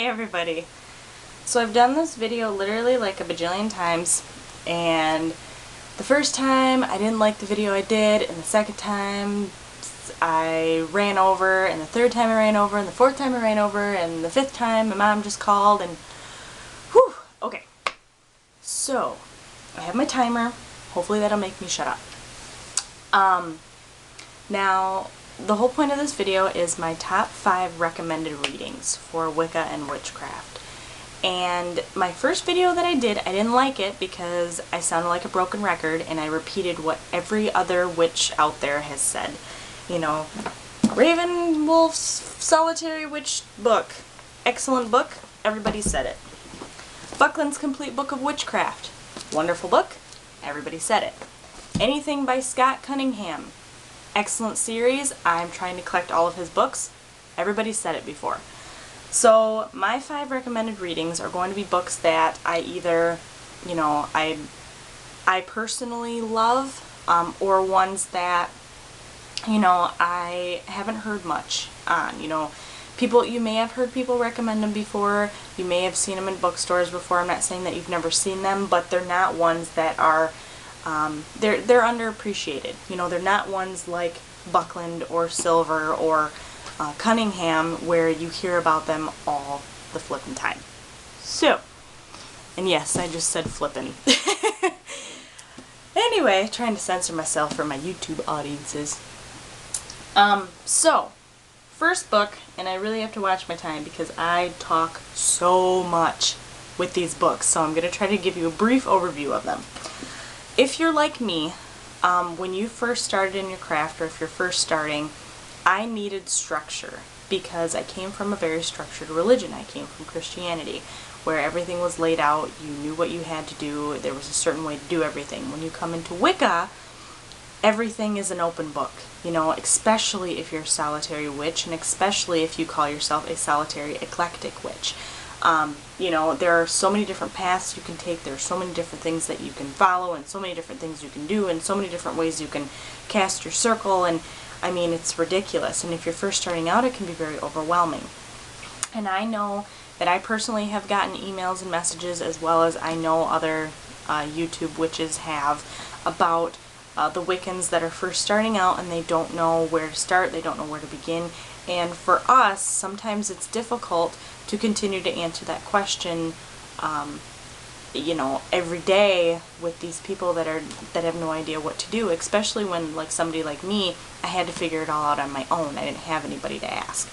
Hey everybody. So I've done this video literally like a bajillion times, and the first time I didn't like the video I did, and the second time I ran over, and the third time I ran over, and the fourth time I ran over, and the fifth time my mom just called, and whew, okay. So I have my timer. Hopefully that'll make me shut up. Now the whole point of this video is my top 5 recommended readings for Wicca and witchcraft. And my first video that I did, I didn't like it because I sounded like a broken record and I repeated what every other witch out there has said. You know, Raven Wolf's Solitary Witch book. Excellent book. Everybody said it. Buckland's Complete Book of Witchcraft. Wonderful book. Everybody said it. Anything by Scott Cunningham. Excellent series. I'm trying to collect all of his books. Everybody said it before. So my 5 recommended readings are going to be books that I either, you know, I personally love, or ones that, you know, I haven't heard much on. You know, you may have heard people recommend them before. You may have seen them in bookstores before. I'm not saying that you've never seen them, but they're not ones that are they're underappreciated. You know, they're not ones like Buckland or Silver or Cunningham where you hear about them all the flippin' time. So, and yes, I just said flippin'. Anyway, trying to censor myself for my YouTube audiences. So, first book, and I really have to watch my time because I talk so much with these books, so I'm going to try to give you a brief overview of them. If you're like me, when you first started in your craft, or if you're first starting, I needed structure because I came from a very structured religion. I came from Christianity, where everything was laid out, you knew what you had to do, there was a certain way to do everything. When you come into Wicca, everything is an open book, you know, especially if you're a solitary witch, and especially if you call yourself a solitary eclectic witch. You know, there are so many different paths you can take, there are so many different things that you can follow, and so many different things you can do, and so many different ways you can cast your circle, and I mean, it's ridiculous. And if you're first starting out, it can be very overwhelming. And I know that I personally have gotten emails and messages, as well as I know other YouTube witches have, about the Wiccans that are first starting out and they don't know where to start, they don't know where to begin. And for us, sometimes it's difficult to continue to answer that question, you know, every day with these people that have no idea what to do, especially when, like, somebody like me, I had to figure it all out on my own. I didn't have anybody to ask.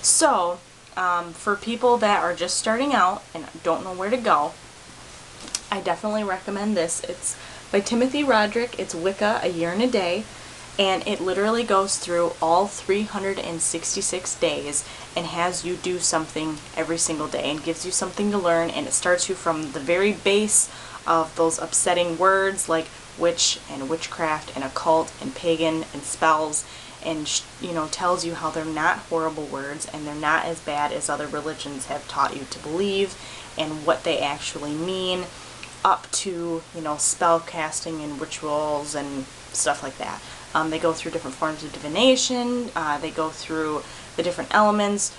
So, for people that are just starting out and don't know where to go, I definitely recommend this. It's by Timothy Roderick. It's Wicca, A Year and a Day. And it literally goes through all 366 days and has you do something every single day and gives you something to learn, and it starts you from the very base of those upsetting words like witch and witchcraft and occult and pagan and spells, and you know, tells you how they're not horrible words and they're not as bad as other religions have taught you to believe, and what they actually mean, up to, you know, spell casting and rituals and stuff like that. They go through different forms of divination, they go through the different elements,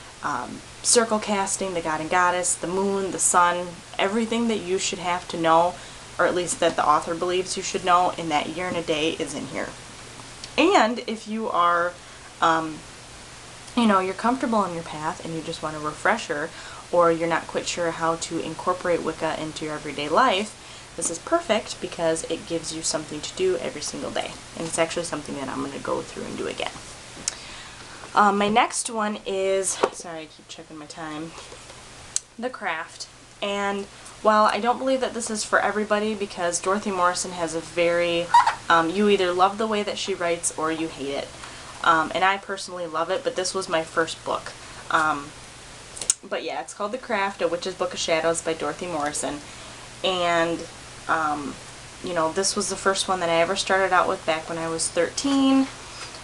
circle casting, the god and goddess, the moon, the sun, everything that you should have to know, or at least that the author believes you should know in that year and a day, is in here. And if you are, you know, you're comfortable in your path and you just want a refresher, or you're not quite sure how to incorporate Wicca into your everyday life, this is perfect because it gives you something to do every single day. And it's actually something that I'm going to go through and do again. My next one is, sorry, I keep checking my time, The Craft. And while I don't believe that this is for everybody, because Dorothy Morrison has a very, you either love the way that she writes or you hate it. And I personally love it, but this was my first book. But yeah, it's called The Craft, A Witch's Book of Shadows by Dorothy Morrison. And you know, this was the first one that I ever started out with back when I was 13,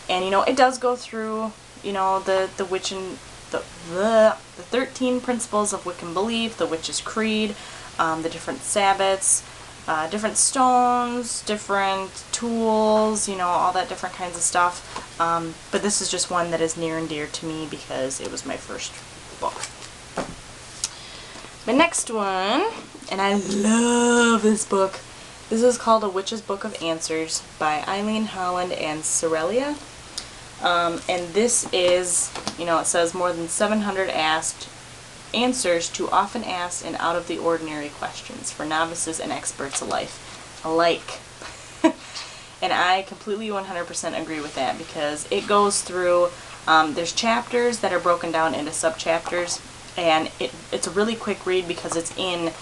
and you know, it does go through, you know, the witch and the 13 principles of Wiccan belief, the witch's creed, the different Sabbats, different stones, different tools, you know, all that different kinds of stuff. But this is just one that is near and dear to me because it was my first book. My next one, and I love this book. This is called A Witch's Book of Answers by Eileen Holland and Sorelia. And this is, it says more than 700 asked answers to often asked and out of the ordinary questions for novices and experts alike. And I completely 100% agree with that, because it goes through, there's chapters that are broken down into subchapters, and it's a really quick read because it's in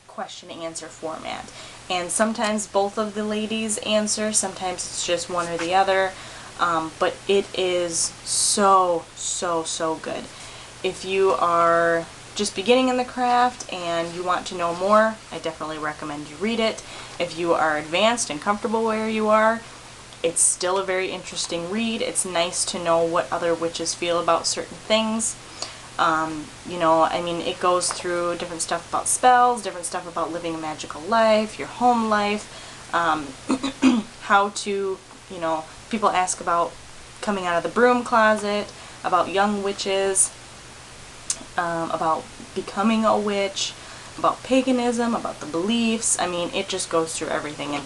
question and answer format. And sometimes both of the ladies answer, sometimes it's just one or the other, but it is so good. If you are just beginning in the craft and you want to know more, I definitely recommend you read it. If you are advanced and comfortable where you are, it's still a very interesting read. It's nice to know what other witches feel about certain things. It goes through different stuff about spells, different stuff about living a magical life, your home life, how to, people ask about coming out of the broom closet, about young witches, about becoming a witch, about paganism, about the beliefs. It just goes through everything. And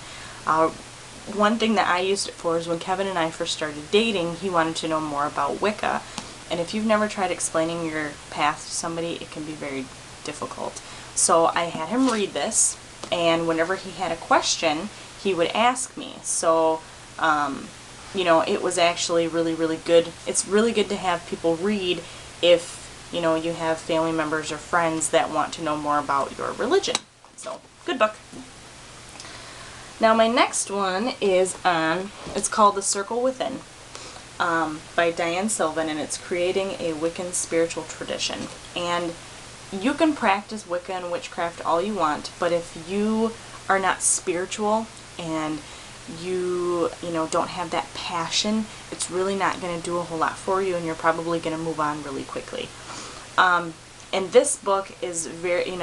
one thing that I used it for is when Kevin and I first started dating, he wanted to know more about Wicca. And if you've never tried explaining your past to somebody, it can be very difficult. So I had him read this, and whenever he had a question, he would ask me. So, it was actually really good. It's really good to have people read if, you have family members or friends that want to know more about your religion. So, good book. Now my next one is it's called The Circle Within, by Diane Sylvan, and it's creating a Wiccan spiritual tradition. And you can practice Wicca and witchcraft all you want, but if you are not spiritual and you don't have that passion, it's really not going to do a whole lot for you, and you're probably going to move on really quickly. And this book is very,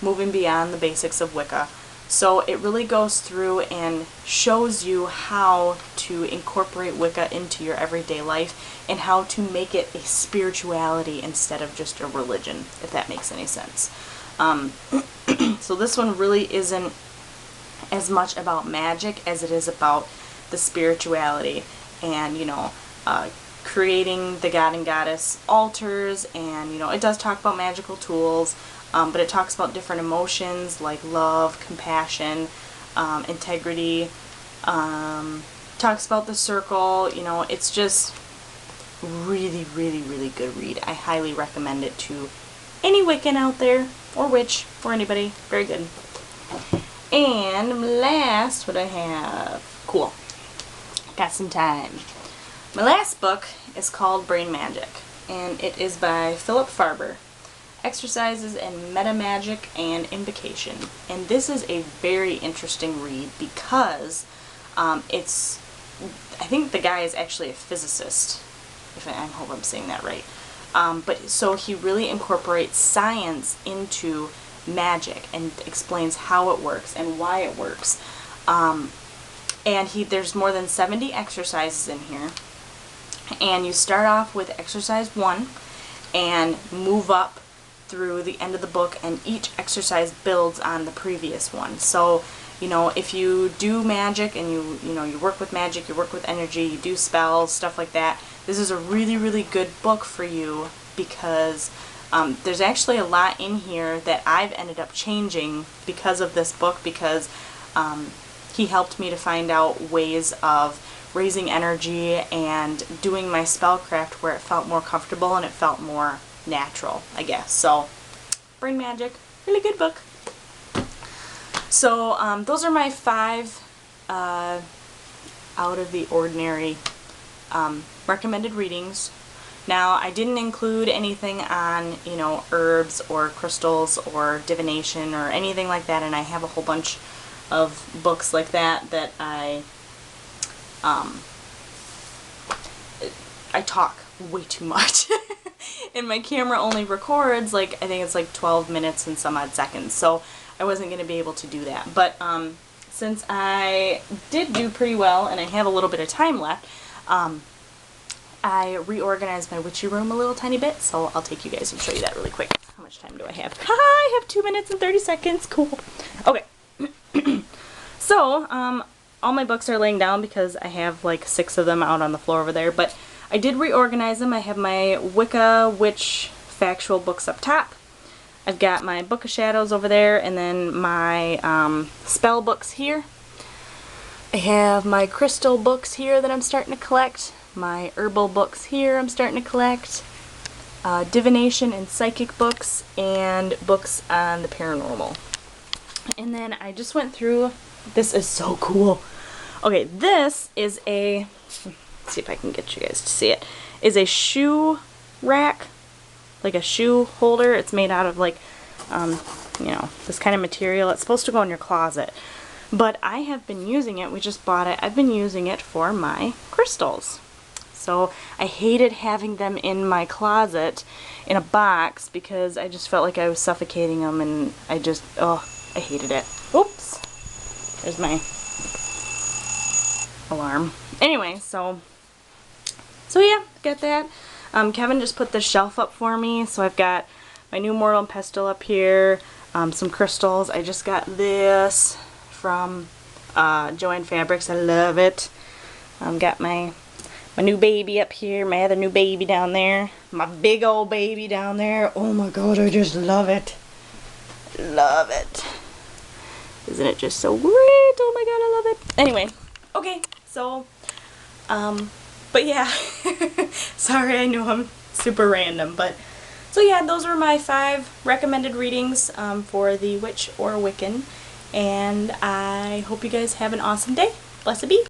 moving beyond the basics of Wicca. So it really goes through and shows you how to incorporate Wicca into your everyday life and how to make it a spirituality instead of just a religion, if that makes any sense. So this one really isn't as much about magic as it is about the spirituality and, creating the god and goddess altars, and, it does talk about magical tools. But it talks about different emotions like love, compassion, integrity, talks about the circle. It's just really good read. I highly recommend it to any Wiccan out there, or witch, or anybody. Very good. And last, what I have, cool, got some time. My last book is called Brain Magic, and it is by Philip Farber. Exercises in Meta Magic and Invocation. And this is a very interesting read because I think the guy is actually a physicist, I hope I'm saying that right. But so he really incorporates science into magic and explains how it works and why it works. And there's more than 70 exercises in here. And you start off with exercise 1 and move up through the end of the book, and each exercise builds on the previous one. So, if you do magic and you work with magic, you work with energy, you do spells, stuff like that, this is a really good book for you, because there's actually a lot in here that I've ended up changing because of this book, because he helped me to find out ways of raising energy and doing my spellcraft where it felt more comfortable and it felt more natural, I guess. So, Brain Magic, really good book. So, those are my 5 out of the ordinary recommended readings. Now, I didn't include anything on, herbs or crystals or divination or anything like that, and I have a whole bunch of books like that I talk way too much. And my camera only records, I think it's 12 minutes and some odd seconds, so I wasn't going to be able to do that. But since I did do pretty well and I have a little bit of time left, I reorganized my witchy room a little tiny bit, so I'll take you guys and show you that really quick. How much time do I have? I have 2 minutes and 30 seconds. Cool. Okay. So, all my books are laying down because I have like 6 of them out on the floor over there, but I did reorganize them. I have my Wicca Witch factual books up top. I've got my Book of Shadows over there, and then my spell books here. I have my crystal books here that I'm starting to collect. My herbal books here I'm starting to collect. Divination and psychic books, and books on the paranormal. And then I just went through, this is so cool. Okay, this is a, let's see if I can get you guys to see it, is a shoe rack, like a shoe holder. It's made out of like, you know, this kind of material. It's supposed to go in your closet. But I have been using it, we just bought it, I've been using it for my crystals. So I hated having them in my closet in a box because I just felt like I was suffocating them, and I just, oh, I hated it. Oops. There's my alarm. Anyway, so yeah, got that. Kevin just put this shelf up for me, so I've got my new Mortal and Pestle up here, some crystals. I just got this from Joanne Fabrics. I love it. Got my new baby up here, my other new baby down there, my big old baby down there. Oh my god, I just love it. Love it. Isn't it just so great? Oh my god, I love it. Anyway, okay, so, but yeah, sorry, I know I'm super random, but, so yeah, those were my 5 recommended readings for the Witch or Wiccan, and I hope you guys have an awesome day. Blessed be.